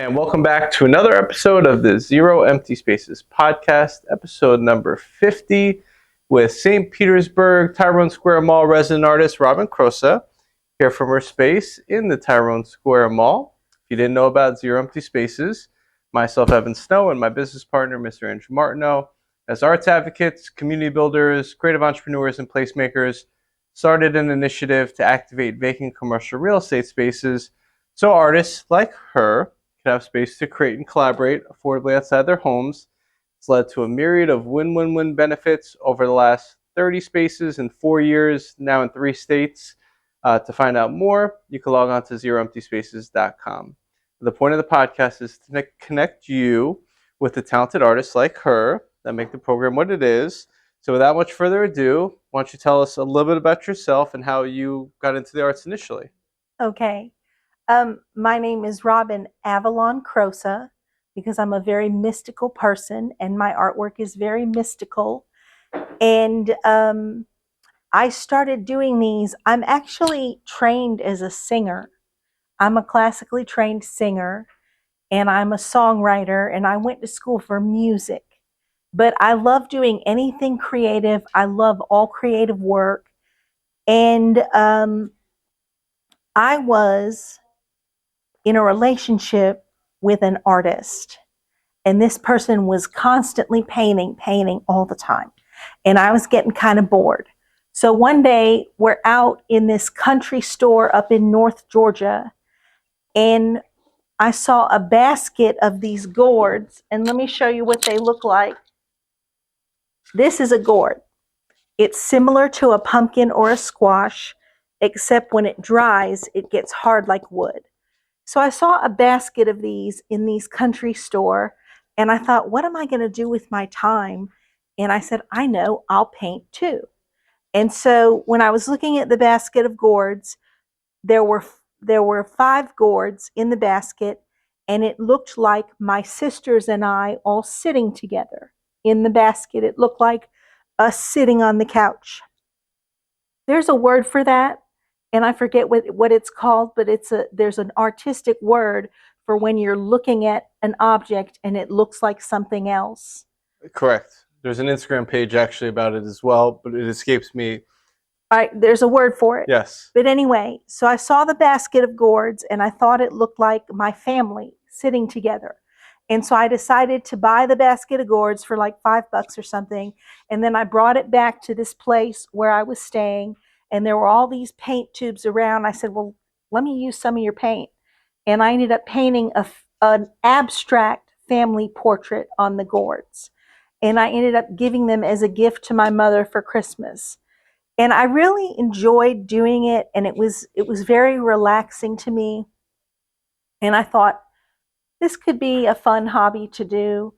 And welcome back to another episode of the Zero Empty Spaces podcast, episode number 50, with St. Petersburg Tyrone Square Mall resident artist Robyn Crosa, here from her space in the Tyrone Square Mall. If you didn't know about Zero Empty Spaces, myself, Evan Snow, and my business partner, Mr. Andrew Martineau, as arts advocates, community builders, creative entrepreneurs, and placemakers, started an initiative to activate vacant commercial real estate spaces so artists like her can have space to create and collaborate affordably outside their homes. It's led to a myriad of win-win-win benefits over the last 30 spaces in 4 years, now in 3 states. To find out more, you can log on to zeroemptyspaces.com. The point of the podcast is to connect you with the talented artists like her that make the program what it is. So without much further ado, why don't you tell us a little bit about yourself and how you got into the arts initially? Okay. My name is Robyn Crosa because I'm a very mystical person and my artwork is very mystical. And I started doing these. I'm actually trained as a singer. I'm a classically trained singer and I'm a songwriter and I went to school for music. But I love doing anything creative. I love all creative work. And I was in a relationship with an artist, and this person was constantly painting all the time, and I was getting kind of bored. So one day we're out in this country store up in North Georgia, and I saw a basket of these gourds, and let me show you what they look like. This is a gourd. It's similar to a pumpkin or a squash, except when it dries it gets hard like wood. So I saw a basket of these in these country store, and I thought, what am I going to do with my time? And I said, I know, I'll paint too. And so when I was looking at the basket of gourds, there were 5 gourds in the basket, and it looked like my sisters and I all sitting together in the basket. It looked like us sitting on the couch. There's a word for that, and I forget what it's called, but there's an artistic word for when you're looking at an object and it looks like something else. Correct. There's an Instagram page actually about it as well, but it escapes me. All right, there's a word for it. Yes. But anyway, so I saw the basket of gourds and I thought it looked like my family sitting together. And so I decided to buy the basket of gourds for like $5 or something. And then I brought it back to this place where I was staying. And there were all these paint tubes around. I said, well, let me use some of your paint. And I ended up painting an abstract family portrait on the gourds. And I ended up giving them as a gift to my mother for Christmas. And I really enjoyed doing it. And it was very relaxing to me. And I thought, this could be a fun hobby to do.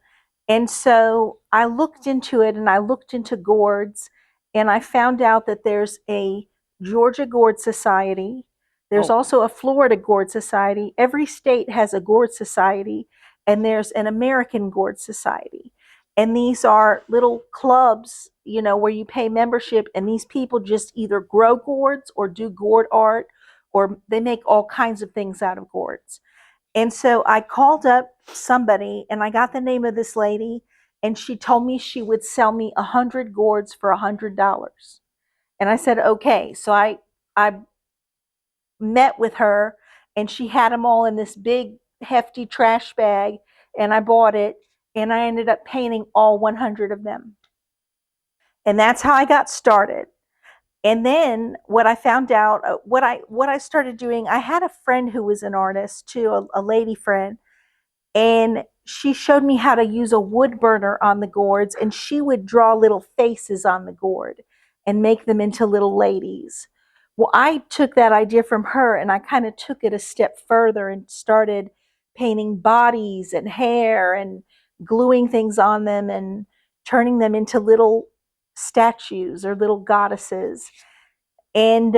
And so I looked into it, and I looked into gourds, and I found out that there's a Georgia Gourd Society. There's also a Florida Gourd Society. Every state has a gourd society, and there's an American Gourd Society. And these are little clubs, where you pay membership, and these people just either grow gourds or do gourd art, or they make all kinds of things out of gourds. And so I called up somebody and I got the name of this lady, and she told me she would sell me 100 gourds for $100. And I said, okay. So I met with her, and she had them all in this big hefty trash bag, and I bought it, and I ended up painting all 100 of them. And that's how I got started. And then what I found out, what I started doing, I had a friend who was an artist too, a lady friend, and she showed me how to use a wood burner on the gourds, and she would draw little faces on the gourd and make them into little ladies. Well, I took that idea from her, and I kind of took it a step further and started painting bodies and hair and gluing things on them and turning them into little statues or little goddesses. And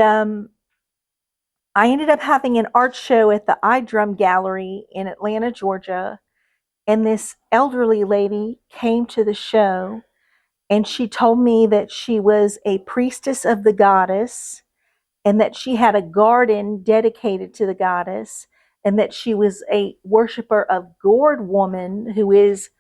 I ended up having an art show at the iDrum Gallery in Atlanta, Georgia. And this elderly lady came to the show, and she told me that she was a priestess of the goddess, and that she had a garden dedicated to the goddess, and that she was a worshiper of Gourd woman, who is,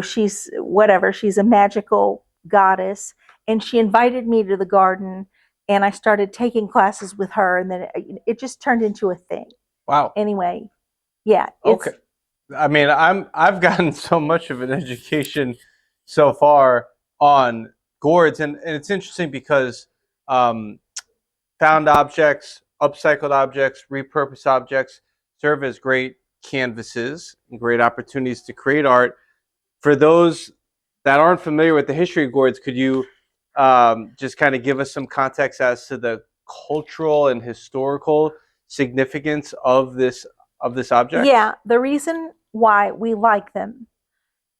she's whatever, she's a magical goddess. And she invited me to the garden, and I started taking classes with her, and then it just turned into a thing. Wow. Anyway, yeah. Okay. I mean, I've gotten so much of an education so far on gourds, and it's interesting because um, found objects, upcycled objects, repurposed objects serve as great canvases and great opportunities to create art. For those that aren't familiar with the history of gourds, could you just kind of give us some context as to the cultural and historical significance of this object? Yeah, the reason why we like them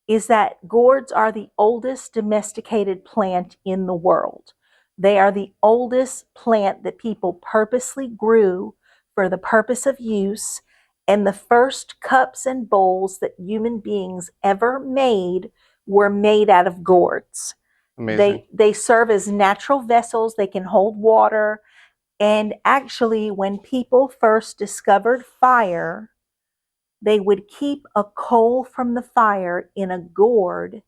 is that gourds are the oldest domesticated plant in the world. They are the oldest plant that people purposely grew for the purpose of use, and the first cups and bowls that human beings ever made were made out of gourds. Amazing. They serve as natural vessels. They can hold water. And actually, when people first discovered fire, they would keep a coal from the fire in a gourd,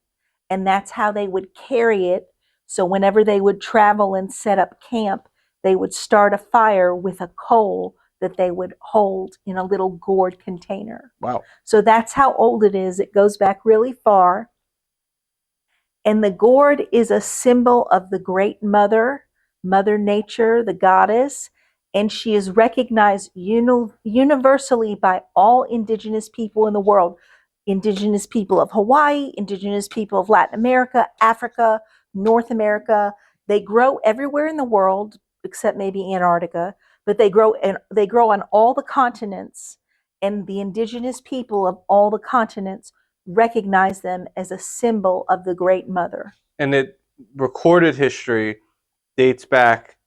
and that's how they would carry it. So whenever they would travel and set up camp, they would start a fire with a coal that they would hold in a little gourd container. Wow. So that's how old it is. It goes back really far. And the gourd is a symbol of the great mother, Mother Nature, the goddess, and she is recognized universally by all indigenous people in the world. Indigenous people of Hawaii, indigenous people of Latin America, Africa, North America. They grow everywhere in the world except maybe Antarctica, but they grow on all the continents, and the indigenous people of all the continents recognize them as a symbol of the Great Mother. And it recorded history dates back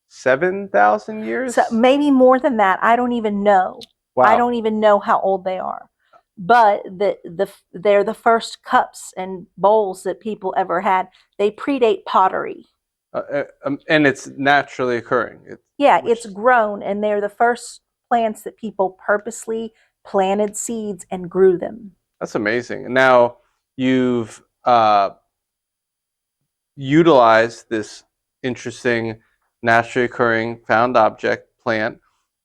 7,000 years? So maybe more than that. I don't even know. Wow. I don't even know how old they are. But they're the first cups and bowls that people ever had. They predate pottery. And it's naturally occurring. It's grown, and they're the first plants that people purposely planted seeds and grew them. That's amazing. Now you've utilized this interesting, naturally occurring found object plant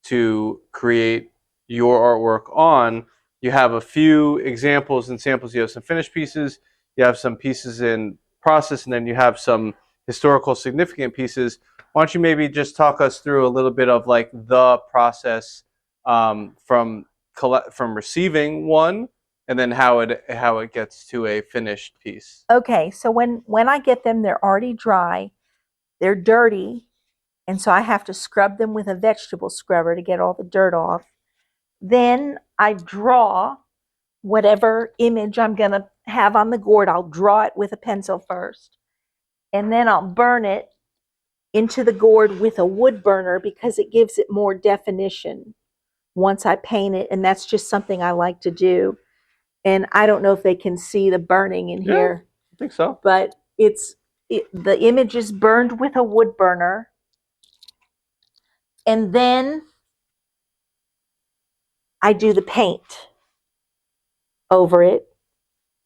to create your artwork on. You have a few examples and samples. You have some finished pieces, you have some pieces in process, and then you have some historical significant pieces. Why don't you maybe just talk us through a little bit of like the process from receiving one, and then how it gets to a finished piece. Okay, so when I get them, they're already dry, they're dirty, and so I have to scrub them with a vegetable scrubber to get all the dirt off. Then I draw whatever image I'm going to have on the gourd. I'll draw it with a pencil first, and then I'll burn it into the gourd with a wood burner because it gives it more definition once I paint it, and that's just something I like to do. And I don't know if they can see the burning in here. I think so. But the image is burned with a wood burner. And then I do the paint over it.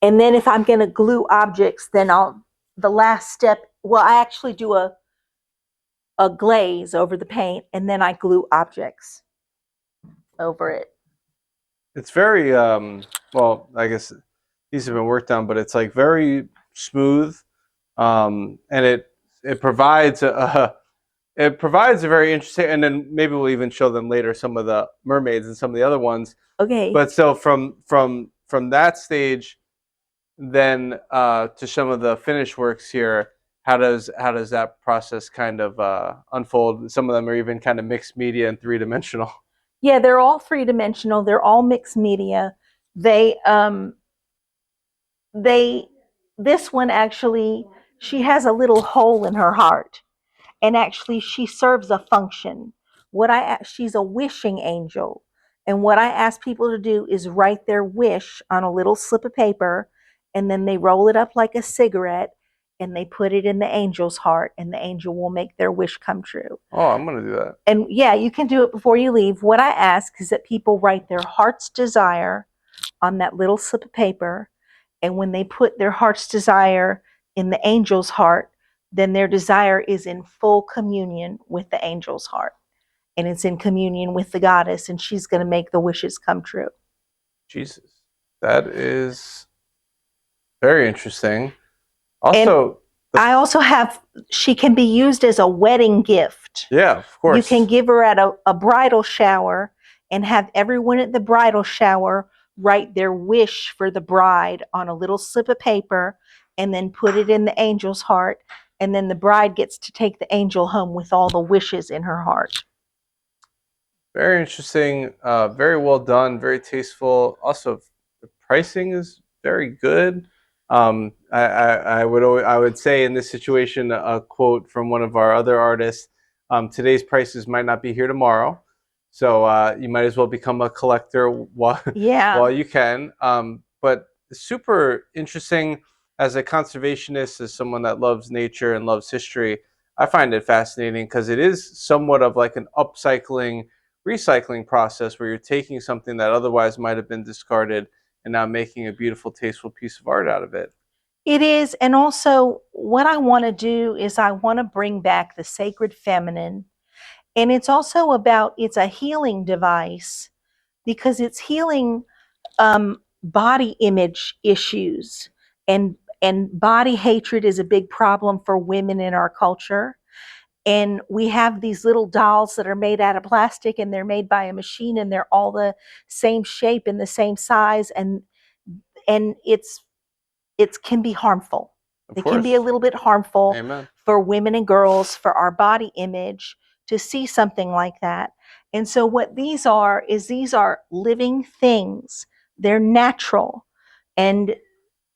And then if I'm going to glue objects, then the last step, I actually do a glaze over the paint, and then I glue objects over it. It's very, well, I guess these have been worked on, but it's like very smooth, and it provides a very interesting, and then maybe we'll even show them later some of the mermaids and some of the other ones. Okay. But so from that stage, then to some of the finished works here, how does that process kind of unfold? Some of them are even kind of mixed media and three-dimensional. Yeah, they're all three-dimensional. They're all mixed media. This one actually, she has a little hole in her heart, and actually she serves a function. She's a wishing angel, and what I ask people to do is write their wish on a little slip of paper, and then they roll it up like a cigarette, and they put it in the angel's heart, and the angel will make their wish come true. Oh, I'm going to do that. And yeah, you can do it before you leave. What I ask is that people write their heart's desire on that little slip of paper. And when they put their heart's desire in the angel's heart, then their desire is in full communion with the angel's heart. And it's in communion with the goddess, and she's going to make the wishes come true. Jesus. That is very interesting. Also, I also have, she can be used as a wedding gift. Yeah, of course. You can give her at a bridal shower and have everyone at the bridal shower write their wish for the bride on a little slip of paper and then put it in the angel's heart. And then the bride gets to take the angel home with all the wishes in her heart. Very interesting. Very well done. Very tasteful. Also, the pricing is very good. I would say in this situation, a quote from one of our other artists: "Today's prices might not be here tomorrow, so you might as well become a collector while you can." But super interesting as a conservationist, as someone that loves nature and loves history. I find it fascinating because it is somewhat of like an upcycling, recycling process where you're taking something that otherwise might have been discarded and now making a beautiful, tasteful piece of art out of it. It is. And also, what I want to do is I want to bring back the sacred feminine. And it's also about, it's a healing device because it's healing body image issues. And body hatred is a big problem for women in our culture. And we have these little dolls that are made out of plastic, and they're made by a machine, and they're all the same shape and the same size. And it can be harmful. It can be a little bit harmful Amen. for women and girls, for our body image, to see something like that. And so what these are is these are living things. They're natural, and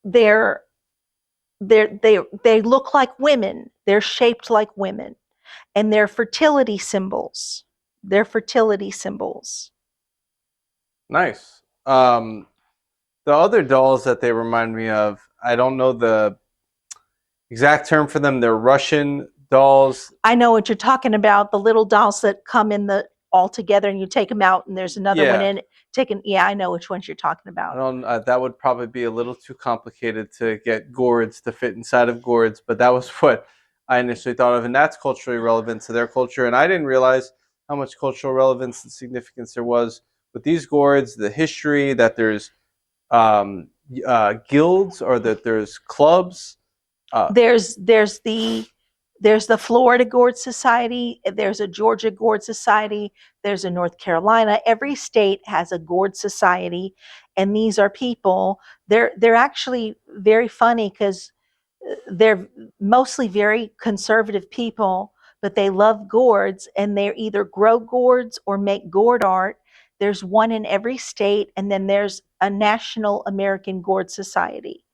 they look like women. They're shaped like women, and they're fertility symbols. They're fertility symbols. Nice. The other dolls that they remind me of, I don't know the exact term for them. They're Russian dolls. I know what you're talking about. The little dolls that come in the all together, and you take them out, and there's another one in it. Yeah, I know which ones you're talking about. I don't. That would probably be a little too complicated to get gourds to fit inside of gourds, but that was what I initially thought of, and that's culturally relevant to their culture. And I didn't realize how much cultural relevance and significance there was with these gourds. The history that there's guilds, or that there's clubs. There's the Florida Gourd Society. There's a Georgia Gourd Society. There's a North Carolina. Every state has a Gourd Society, and these are people. They're actually very funny because they're mostly very conservative people, but they love gourds, and they either grow gourds or make gourd art. There's one in every state, and then there's a National American Gourd Society.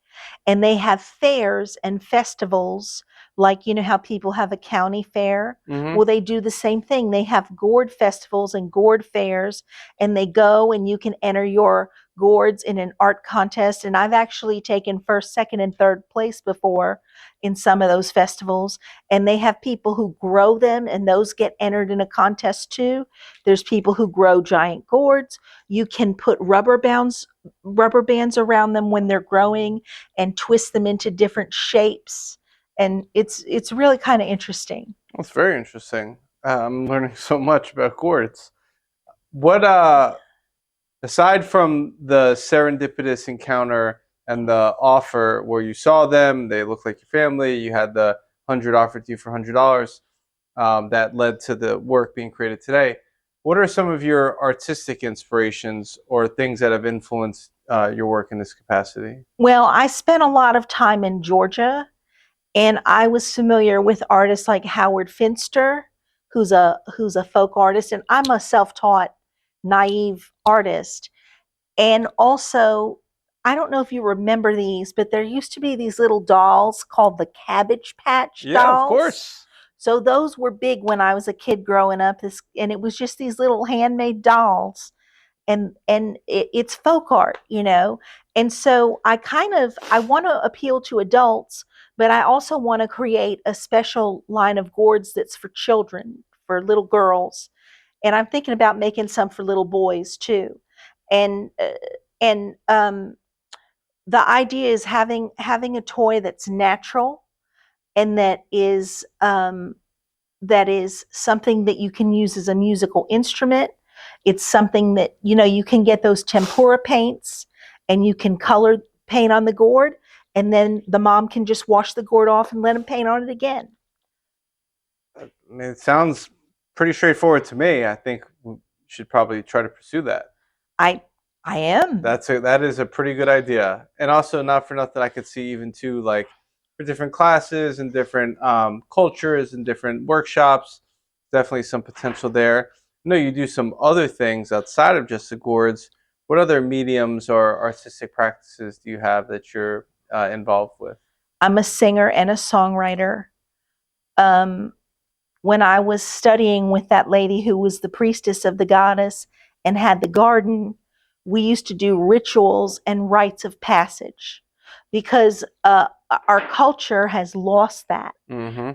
And they have fairs and festivals, like, you know how people have a county fair? Mm-hmm. Well, they do the same thing. They have gourd festivals and gourd fairs, and they go and you can enter your gourds in an art contest. And I've actually taken first, second, and third place before in some of those festivals. And they have people who grow them, and those get entered in a contest too. There's people who grow giant gourds. You can put rubber bands around them when they're growing and twist them into different shapes. And it's really kind of interesting. That's very interesting. I'm learning so much about gourds. What aside from the serendipitous encounter and the offer where you saw them, they look like your family, you had the 100 offered to you for $100, that led to the work being created today. What are some of your artistic inspirations or things that have influenced your work in this capacity? Well, I spent a lot of time in Georgia, and I was familiar with artists like Howard Finster, who's a folk artist, and I'm a self-taught, naive artist. And also, I don't know if you remember these, but there used to be these little dolls called the Cabbage Patch dolls. Yeah, of course. So those were big when I was a kid growing up, and it was just these little handmade dolls. And it's folk art, you know. And so I want to appeal to adults, But I also want to create a special line of gourds that's for children, for little girls, and I'm thinking about making some for little boys too. And the idea is having a toy that's natural and that is something that you can use as a musical instrument. It's something that, you can get those tempera paints and you can color paint on the gourd, and then the mom can just wash the gourd off and let them paint on it again. I mean, it sounds pretty straightforward to me. I think we should probably try to pursue that. I am. That is a pretty good idea, and also not for nothing, I could see even too, like, for different classes and different cultures and different workshops. Definitely some potential there. I know you do some other things outside of just the gourds. What other mediums or artistic practices do you have that you're involved with? I'm a singer and a songwriter. Um, when I was studying with that lady who was the priestess of the goddess and had the garden, we used to do rituals and rites of passage because our culture has lost that. Mm-hmm.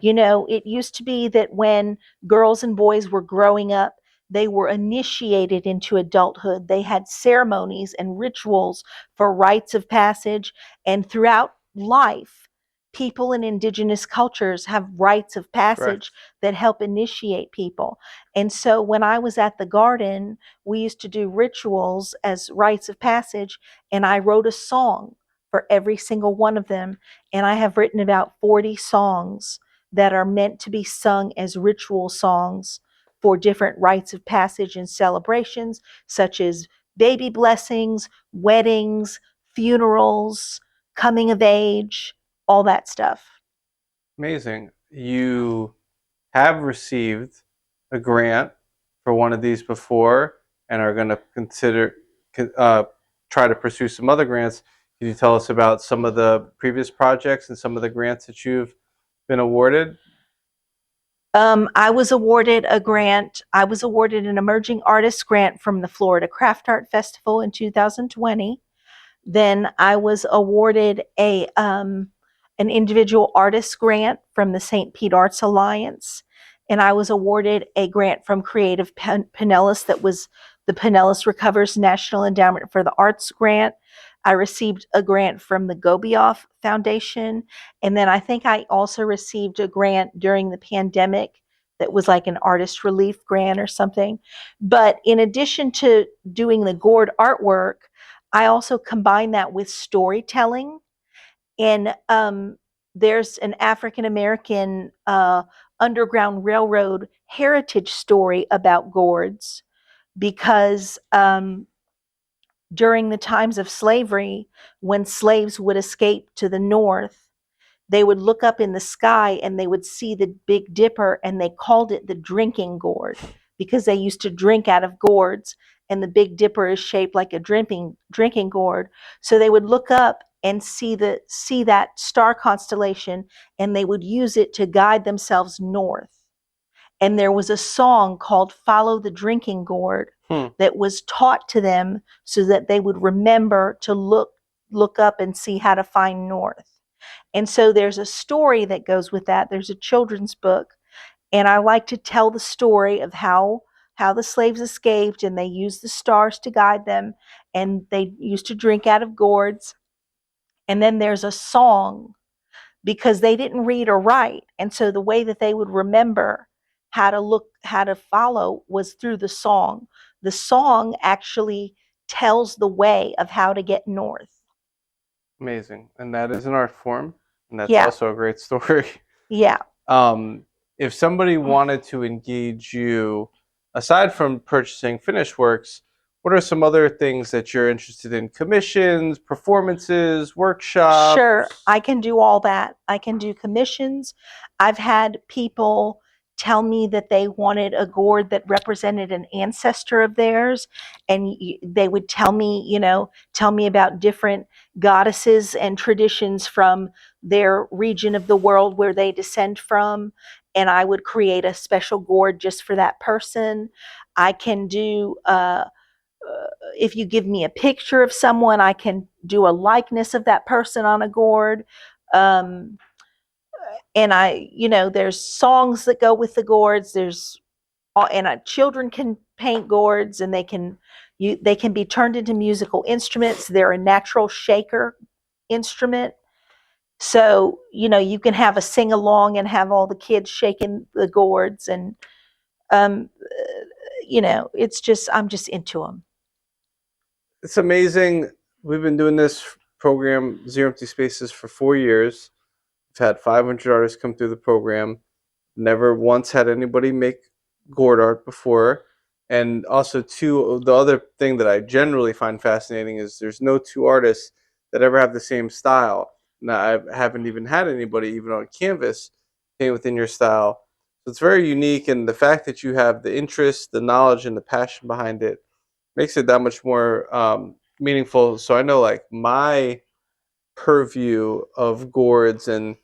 It used to be that when girls and boys were growing up, they were initiated into adulthood. They had ceremonies and rituals for rites of passage, and throughout life, people in indigenous cultures have rites of Correct. passage that help initiate people. And so when I was at the garden, we used to do rituals as rites of passage, and I wrote a song for every single one of them. And I have written about 40 songs that are meant to be sung as ritual songs for different rites of passage and celebrations, such as baby blessings, weddings, funerals, coming of age, all that stuff. Amazing. You have received a grant for one of these before and are going to consider uh, try to pursue some other grants. Can you tell us about some of the previous projects and some of the grants that you've been awarded? I was awarded a grant. I was awarded an emerging artist grant from the Florida Craft Art Festival in 2020. Then I was awarded an individual artist grant from the St. Pete Arts Alliance, and I was awarded a grant from Creative Pinellas that was the Pinellas Recovers National Endowment for the Arts grant. I received a grant from the Gobioff Foundation, and then I think I also received a grant during the pandemic that was like an artist relief grant or something. But in addition to doing the gourd artwork, I also combine that with storytelling. And there's an African American Underground Railroad heritage story about gourds because during the times of slavery, when slaves would escape to the north, they would look up in the sky and they would see the Big Dipper, and they called it the drinking gourd because they used to drink out of gourds, and the Big Dipper is shaped like a drinking gourd. So they would look up and see that star constellation, and they would use it to guide themselves north. And there was a song called Follow the Drinking Gourd that was taught to them so that they would remember to look up and see how to find north. And so there's a story that goes with that. There's a children's book, and I like to tell the story of how the slaves escaped, and they used the stars to guide them, and they used to drink out of gourds. And then there's a song because they didn't read or write, and so the way that they would remember how to follow was through the song. The song actually tells the way of how to get north. Amazing. And that is an art form, and that's Yeah, also a great story. yeah. Um, if somebody wanted to engage you, aside from purchasing finished works, what are some other things that you're interested in? Commissions, performances, workshops? Sure, I can do all that. I can do commissions. I've had people tell me that they wanted a gourd that represented an ancestor of theirs, and they would tell me about different goddesses and traditions from their region of the world where they descend from, and I would create a special gourd just for that person. I can do if you give me a picture of someone, I can do a likeness of that person on a gourd. Um, there's songs that go with the gourds. Children can paint gourds, and they can be turned into musical instruments. They're a natural shaker instrument. So, you can have a sing along and have all the kids shaking the gourds, and um, I'm just into them. It's amazing. We've been doing this program, Zero Empty Spaces, for 4 years. We've had 500 artists come through the program. Never once had anybody make gourd art before. And also, the other thing that I generally find fascinating is there's no two artists that ever have the same style. Now, I haven't even had anybody, even on canvas, paint within your style. So it's very unique, and the fact that you have the interest, the knowledge, and the passion behind it makes it that much more meaningful. So I know, like, my purview of gourds and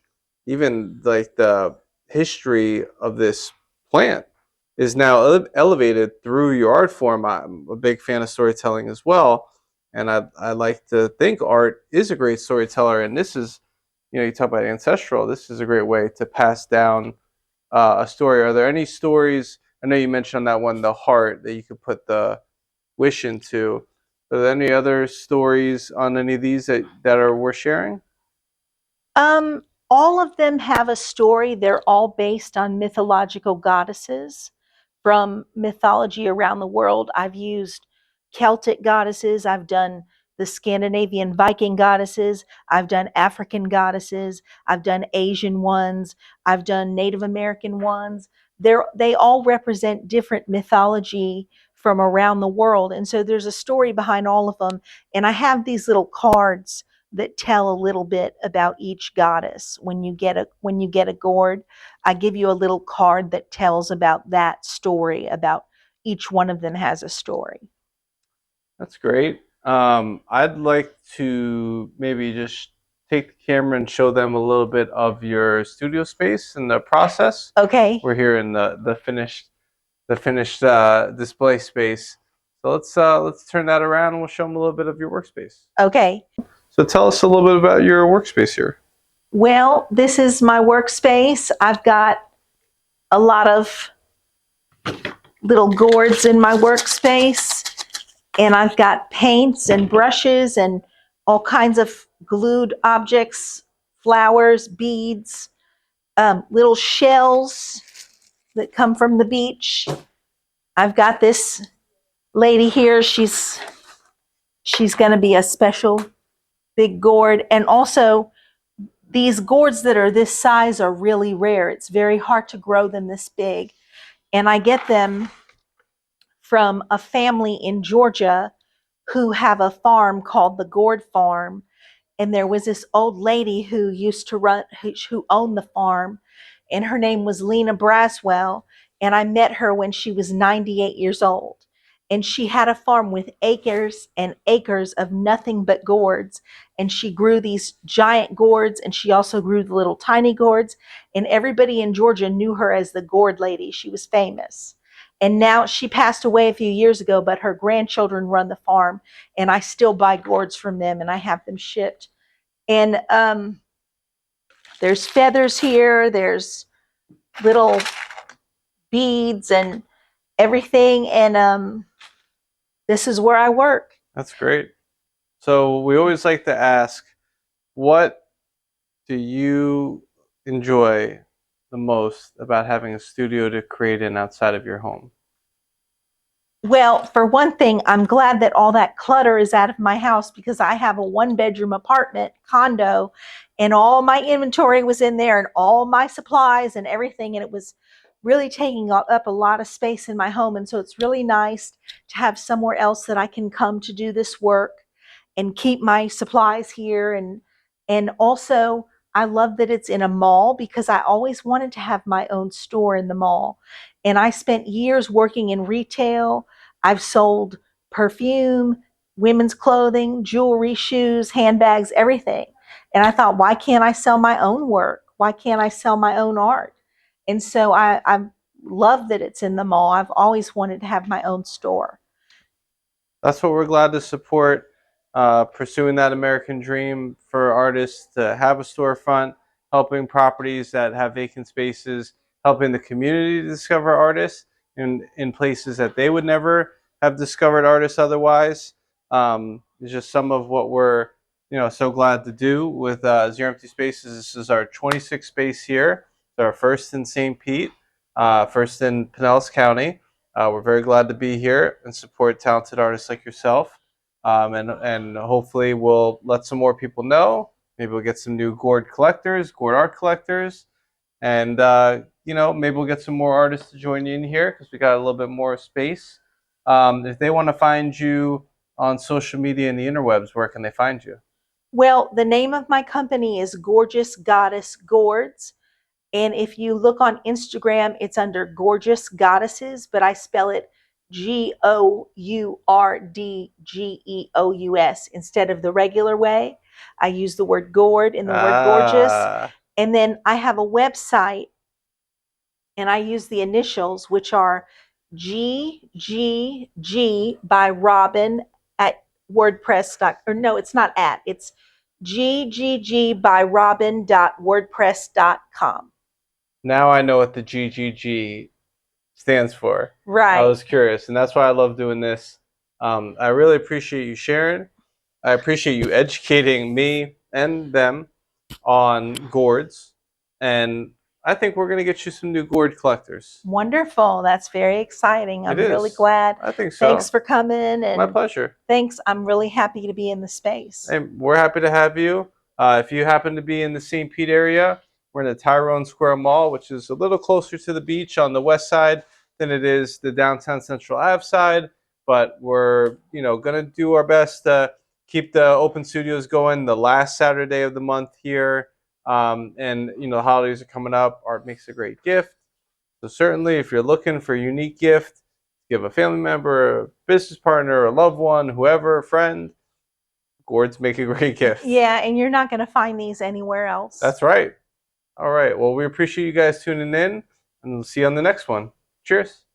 even like the history of this plant is now elevated through your art form. I'm a big fan of storytelling as well, and I like to think art is a great storyteller. And this is, you talk about ancestral. This is a great way to pass down a story. Are there any stories? I know you mentioned on that one, the heart, that you could put the wish into. Are there any other stories on any of these that are worth sharing? Um, all of them have a story. They're all based on mythological goddesses from mythology around the world. I've used Celtic goddesses. I've done the Scandinavian Viking goddesses. I've done African goddesses. I've done Asian ones. I've done Native American ones. They all represent different mythology from around the world. And so there's a story behind all of them. And I have these little cards that tell a little bit about each goddess. When you get a gourd, I give you a little card that tells about that story. About each one of them has a story. That's great. I'd like to maybe just take the camera and show them a little bit of your studio space and the process. Okay. We're here in the finished display space. So let's turn that around and we'll show them a little bit of your workspace. Okay. So tell us a little bit about your workspace here. Well, this is my workspace. I've got a lot of little gourds in my workspace, and I've got paints and brushes and all kinds of glued objects, flowers, beads, little shells that come from the beach. I've got this lady here. She's going to be a special big gourd. And also, these gourds that are this size are really rare. It's very hard to grow them this big. And I get them from a family in Georgia who have a farm called the Gourd Farm. And there was this old lady who used to who owned the farm, and her name was Lena Braswell. And I met her when she was 98 years old. And she had a farm with acres and acres of nothing but gourds. And she grew these giant gourds, and she also grew the little tiny gourds. And everybody in Georgia knew her as the gourd lady. She was famous. And now she passed away a few years ago, but her grandchildren run the farm, and I still buy gourds from them, and I have them shipped. And there's feathers here. There's little beads and everything. And this is where I work. That's great. So we always like to ask, what do you enjoy the most about having a studio to create in outside of your home? Well, for one thing, I'm glad that all that clutter is out of my house, because I have a 1-bedroom apartment condo, and all my inventory was in there and all my supplies and everything. And it was really taking up a lot of space in my home. And so it's really nice to have somewhere else that I can come to do this work and keep my supplies here. And also, I love that it's in a mall, because I always wanted to have my own store in the mall. And I spent years working in retail. I've sold perfume, women's clothing, jewelry, shoes, handbags, everything. And I thought, why can't I sell my own work? Why can't I sell my own art? And so I love that it's in the mall. I've always wanted to have my own store. That's what we're glad to support, pursuing that American dream for artists to have a storefront helping properties that have vacant spaces, helping the community to discover artists in places that they would never have discovered artists otherwise. It's just some of what we're so glad to do with Zero Empty Spaces. This is our 26th space here. It's our first in St. Pete, first in Pinellas County. We're very glad to be here and support talented artists like yourself. And hopefully we'll let some more people know. Maybe we'll get some new gourd collectors, gourd art collectors, and maybe we'll get some more artists to join in here because we got a little bit more space. If they want to find you on social media and the interwebs, where can they find you? Well, the name of my company is Gorgeous Goddess Gourds. And if you look on Instagram, it's under Gorgeous Goddesses, but I spell it Gourdgeous instead of the regular way. I use the word gourd and the word gorgeous. And then I have a website, and I use the initials, which are GGG by Robyn at WordPress. Or no, it's not at. It's GGG by Robyn.wordpress.com. Now I know what the GGG stands for. Right. I was curious, and that's why I love doing this. I really appreciate you sharing. I appreciate you educating me and them on gourds, and I think we're going to get you some new gourd collectors. Wonderful. That's very exciting. I'm really glad. I think so. Thanks for coming. And my pleasure. Thanks. I'm really happy to be in the space. Hey, we're happy to have you. If you happen to be in the St. Pete area, we're in the Tyrone Square Mall, which is a little closer to the beach on the west side than it is the downtown Central Ave side. But we're going to do our best to keep the open studios going the last Saturday of the month here. And the holidays are coming up. Art makes a great gift. So certainly if you're looking for a unique gift, give a family member, a business partner, a loved one, whoever, a friend, gourds make a great gift. Yeah, and you're not going to find these anywhere else. That's right. All right. Well, we appreciate you guys tuning in, and we'll see you on the next one. Cheers.